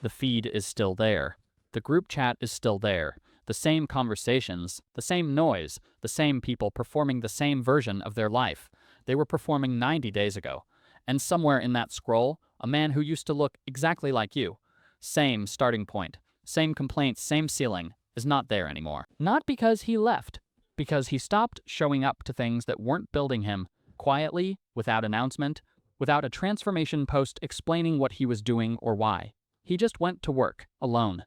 The feed is still there. The group chat is still there. The same conversations, the same noise, the same people performing the same version of their life they were performing 90 days ago. And somewhere in that scroll, a man who used to look exactly like you, same starting point, same complaints, same ceiling, is not there anymore. Not because he left, because he stopped showing up to things that weren't building him, quietly, without announcement, without a transformation post explaining what he was doing or why. He just went to work, alone,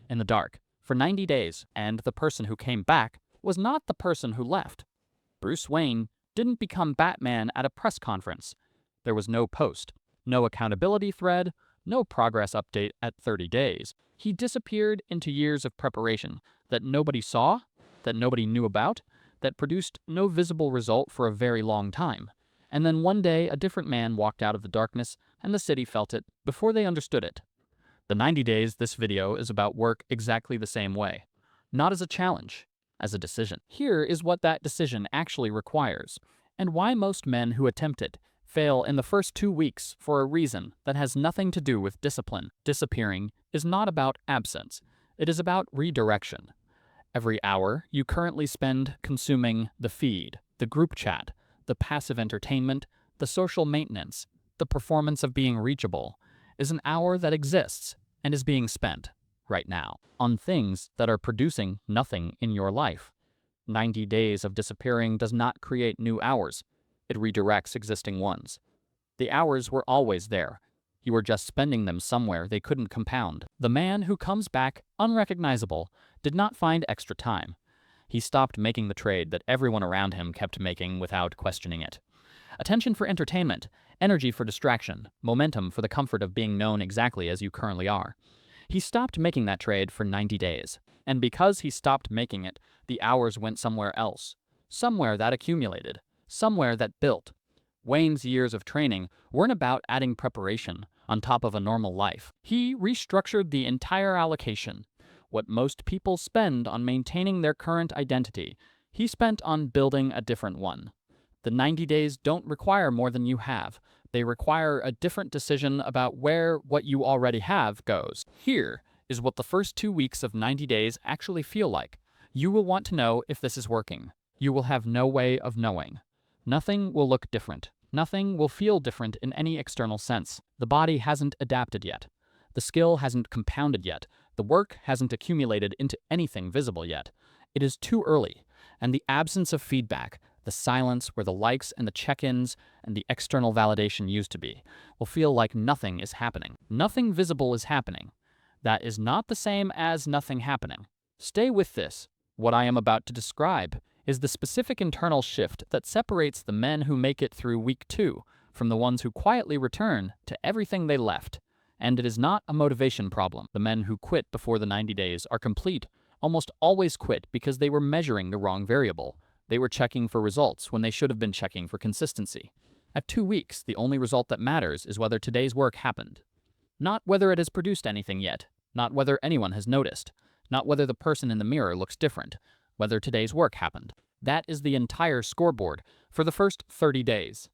in the dark, for 90 days, and the person who came back was not the person who left. Bruce Wayne didn't become Batman at a press conference. There was no post, no accountability thread, no progress update at 30 days. He disappeared into years of preparation that nobody saw, that nobody knew about, that produced no visible result for a very long time. And then one day, a different man walked out of the darkness, and the city felt it before they understood it. The 90 days this video is about work exactly the same way. Not as a challenge, as a decision. Here is what that decision actually requires, and why most men who attempt it fail in the first 2 weeks for a reason that has nothing to do with discipline. Disappearing is not about absence. It is about redirection. Every hour you currently spend consuming the feed, the group chat, the passive entertainment, the social maintenance, the performance of being reachable, is an hour that exists and is being spent, right now, on things that are producing nothing in your life. 90 days of disappearing does not create new hours. It redirects existing ones. The hours were always there. You were just spending them somewhere they couldn't compound. The man who comes back unrecognizable did not find extra time. He stopped making the trade that everyone around him kept making without questioning it. Attention for entertainment, energy for distraction, momentum for the comfort of being known exactly as you currently are. He stopped making that trade for 90 days. And because he stopped making it, the hours went somewhere else. Somewhere that accumulated. Somewhere that built. Wayne's years of training weren't about adding preparation on top of a normal life. He restructured the entire allocation. What most people spend on maintaining their current identity, he spent on building a different one. The 90 days don't require more than you have. They require a different decision about where what you already have goes. Here is what the first 2 weeks of 90 days actually feel like. You will want to know if this is working. You will have no way of knowing. Nothing will look different. Nothing will feel different in any external sense. The body hasn't adapted yet. The skill hasn't compounded yet. The work hasn't accumulated into anything visible yet. It is too early, and the absence of feedback, the silence where the likes and the check-ins and the external validation used to be, will feel like nothing is happening. Nothing visible is happening. That is not the same as nothing happening. Stay with this. What I am about to describe is the specific internal shift that separates the men who make it through week 2 from the ones who quietly return to everything they left. And it is not a motivation problem. The men who quit before the 90 days are complete, almost always quit because they were measuring the wrong variable. They were checking for results when they should have been checking for consistency. At 2 weeks, the only result that matters is whether today's work happened. Not whether it has produced anything yet, not whether anyone has noticed, not whether the person in the mirror looks different, whether today's work happened. That is the entire scoreboard for the first 30 days.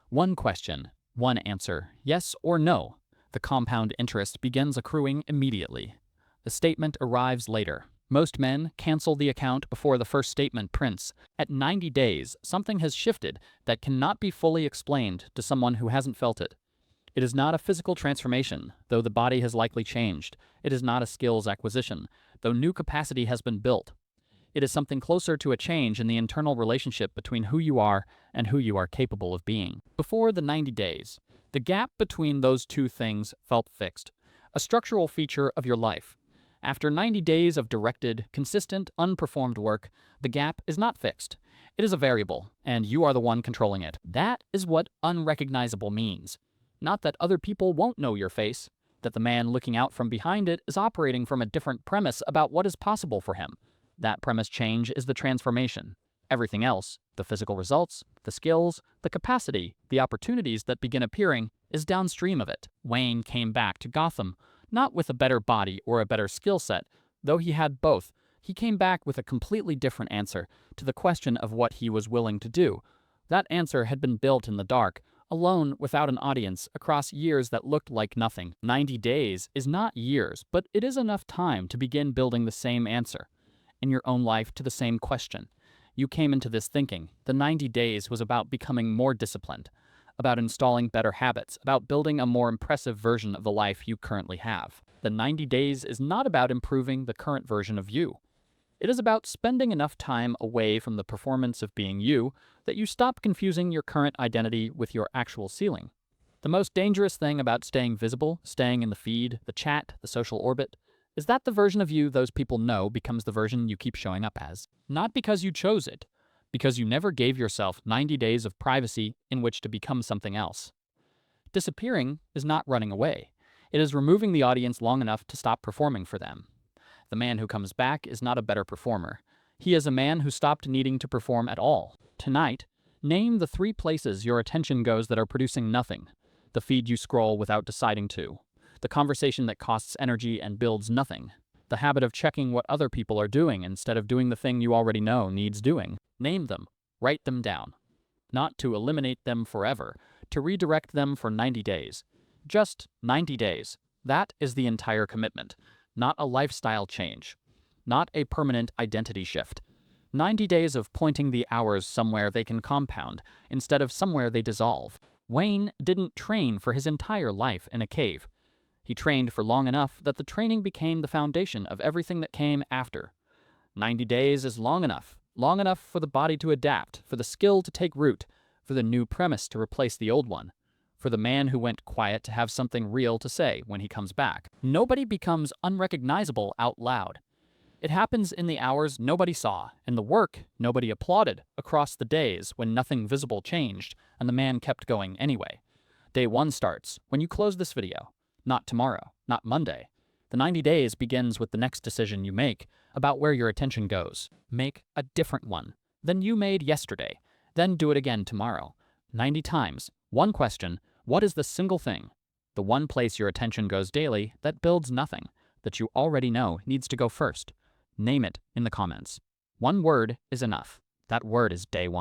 One question, one answer, yes or no. The compound interest begins accruing immediately. The statement arrives later. Most men cancel the account before the first statement prints. At 90 days, something has shifted that cannot be fully explained to someone who hasn't felt it. It is not a physical transformation, though the body has likely changed. It is not a skills acquisition, though new capacity has been built. It is something closer to a change in the internal relationship between who you are and who you are capable of being. Before the 90 days, the gap between those two things felt fixed, a structural feature of your life. After 90 days of directed, consistent, unperformed work, the gap is not fixed. It is a variable, and you are the one controlling it. That is what unrecognizable means. Not that other people won't know your face, that the man looking out from behind it is operating from a different premise about what is possible for him. That premise change is the transformation. Everything else, the physical results, the skills, the capacity, the opportunities that begin appearing, is downstream of it. Wayne came back to Gotham, not with a better body or a better skill set, though he had both. He came back with a completely different answer to the question of what he was willing to do. That answer had been built in the dark, alone without an audience across years that looked like nothing. 90 days is not years, but it is enough time to begin building the same answer in your own life to the same question. You came into this thinking the 90 days was about becoming more disciplined, about installing better habits, about building a more impressive version of the life you currently have. The 90 days is not about improving the current version of you. It is about spending enough time away from the performance of being you that you stop confusing your current identity with your actual ceiling. The most dangerous thing about staying visible, staying in the feed, the chat, the social orbit, is that the version of you those people know becomes the version you keep showing up as. Not because you chose it, because you never gave yourself 90 days of privacy in which to become something else. Disappearing is not running away. It is removing the audience long enough to stop performing for them. The man who comes back is not a better performer. He is a man who stopped needing to perform at all. Tonight, name the 3 places your attention goes that are producing nothing. The feed you scroll without deciding to. The conversation that costs energy and builds nothing. The habit of checking what other people are doing instead of doing the thing you already know needs doing. Name them. Write them down. Not to eliminate them forever, to redirect them for 90 days. Just 90 days. That is the entire commitment. Not a lifestyle change. Not a permanent identity shift. 90 days of pointing the hours somewhere they can compound, instead of somewhere they dissolve. Wayne didn't train for his entire life in a cave. He trained for long enough that the training became the foundation of everything that came after. 90 days is long enough for the body to adapt, for the skill to take root, for the new premise to replace the old one, for the man who went quiet to have something real to say when he comes back. Nobody becomes unrecognizable out loud. It happens in the hours nobody saw, in the work nobody applauded, across the days when nothing visible changed and the man kept going anyway. Day 1 starts when you close this video. Not tomorrow, not Monday. The 90 days begins with the next decision you make about where your attention goes. Make a different one than you made yesterday. Then do it again tomorrow. 90 times. One question: what is the single thing, the one place your attention goes daily that builds nothing, that you already know needs to go first? Name it in the comments. One word is enough. That word is day 1.